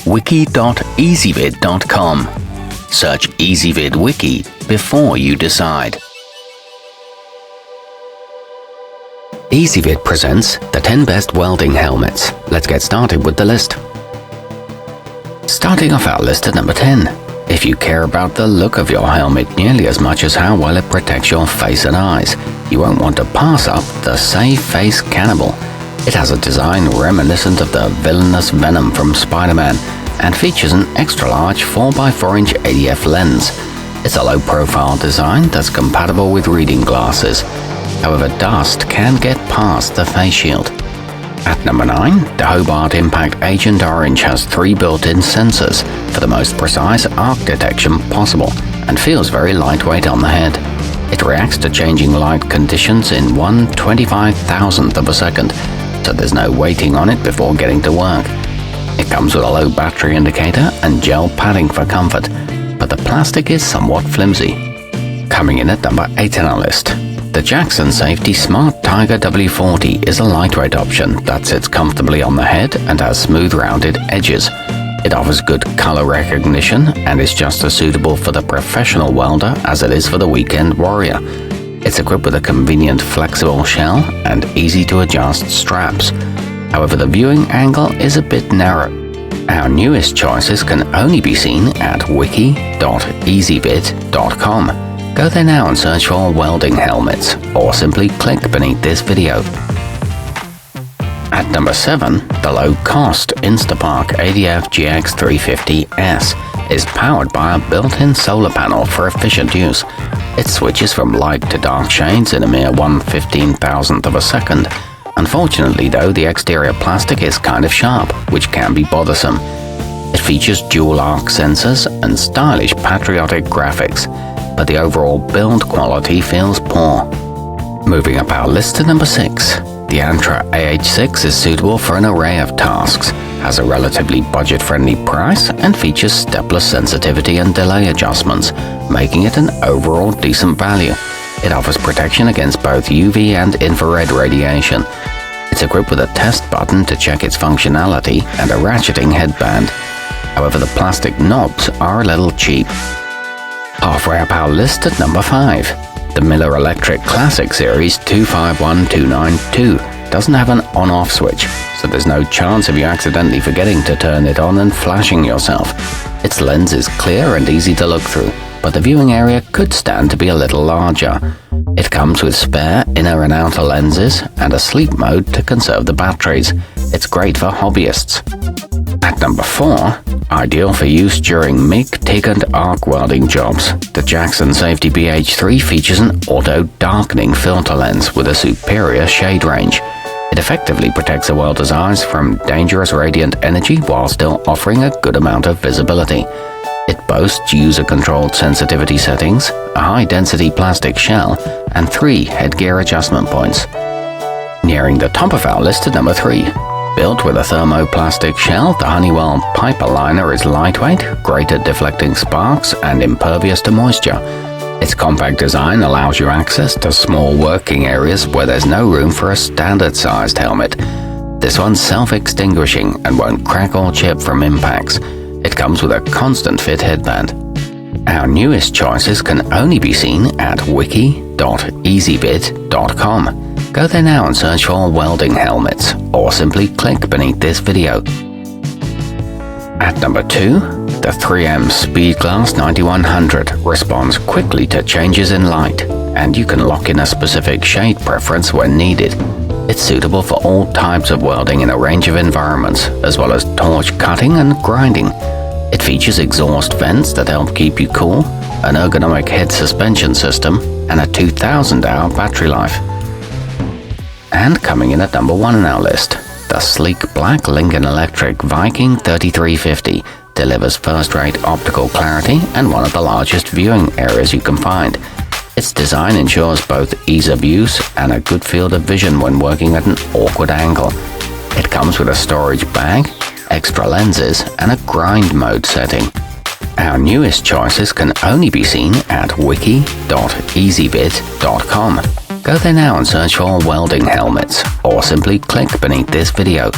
wiki.ezvid.com. Search Ezvid Wiki before you decide. Ezvid presents the 10 best welding helmets. Let's get started with the list. Starting off our list at number 10. If you care about the look of your helmet nearly as much as how well it protects your face and eyes, you won't want to pass up the phace Kannibal. It has a design reminiscent of the villainous Venom from Spider-Man and features an extra-large 4x4-inch ADF lens. It's a low-profile design that's compatible with reading glasses. However, dust can get past the face shield. At number 9, the Hobart Impact Agent Orange has 3 built-in sensors for the most precise arc detection possible and feels very lightweight on the head. It reacts to changing light conditions in 1/25,000th of a second, so there's no waiting on it before getting to work. It comes with a low battery indicator and gel padding for comfort, but the plastic is somewhat flimsy. Coming in at number 8 on our list. The Jackson Safety Smartiger W40 is a lightweight option that sits comfortably on the head and has smooth rounded edges. It offers good color recognition and is just as suitable for the professional welder as it is for the weekend warrior. It's equipped with a convenient flexible shell and easy to adjust straps. However, the viewing angle is a bit narrow. Our newest choices can only be seen at wiki.ezvid.com. Go there now and search for welding helmets, or simply click beneath this video. At number 7, the low-cost Instapark ADF GX350S is powered by a built-in solar panel for efficient use. It switches from light to dark shades in a mere 1/15,000th of a second. Unfortunately though, the exterior plastic is kind of sharp, which can be bothersome. It features dual arc sensors and stylish patriotic graphics, but the overall build quality feels poor. Moving up our list to number 6. The Antra AH6 is suitable for an array of tasks, has a relatively budget-friendly price, and features stepless sensitivity and delay adjustments, making it an overall decent value. It offers protection against both UV and infrared radiation. It's equipped with a test button to check its functionality and a ratcheting headband. However, the plastic knobs are a little cheap. Halfway up our list at number 5. The Miller Electric Classic Series 251292 doesn't have an on-off switch, so there's no chance of you accidentally forgetting to turn it on and flashing yourself. Its lens is clear and easy to look through, but the viewing area could stand to be a little larger. It comes with spare inner and outer lenses and a sleep mode to conserve the batteries. It's great for hobbyists. At number 4, ideal for use during MIG, TIG and arc welding jobs, the Jackson Safety BH3 features an auto-darkening filter lens with a superior shade range. It effectively protects a welder's eyes from dangerous radiant energy while still offering a good amount of visibility. It boasts user-controlled sensitivity settings, a high-density plastic shell, and 3 headgear adjustment points. Nearing the top of our list at number 3. Built with a thermoplastic shell, the Honeywell piperliner is lightweight, great at deflecting sparks, and impervious to moisture. Its compact design allows you access to small working areas where there's no room for a standard-sized helmet. This one's self-extinguishing and won't crack or chip from impacts. It comes with a constant fit headband. Our newest choices can only be seen at wiki.ezvid.com. Go there now and search for welding helmets, or simply click beneath this video. At number 2, the 3M speedglas 9100 responds quickly to changes in light, and you can lock in a specific shade preference when needed. It's suitable for all types of welding in a range of environments, as well as torch cutting and grinding. It features exhaust vents that help keep you cool, an ergonomic head suspension system, and a 2,000-hour battery life. And coming in at number 1 on our list, the sleek black Lincoln Electric Viking 3350 delivers first-rate optical clarity and one of the largest viewing areas you can find. Its design ensures both ease of use and a good field of vision when working at an awkward angle. It comes with a storage bag, extra lenses, and a grind mode setting. Our newest choices can only be seen at wiki.ezvid.com. Go there now and search for welding helmets, or simply click beneath this video.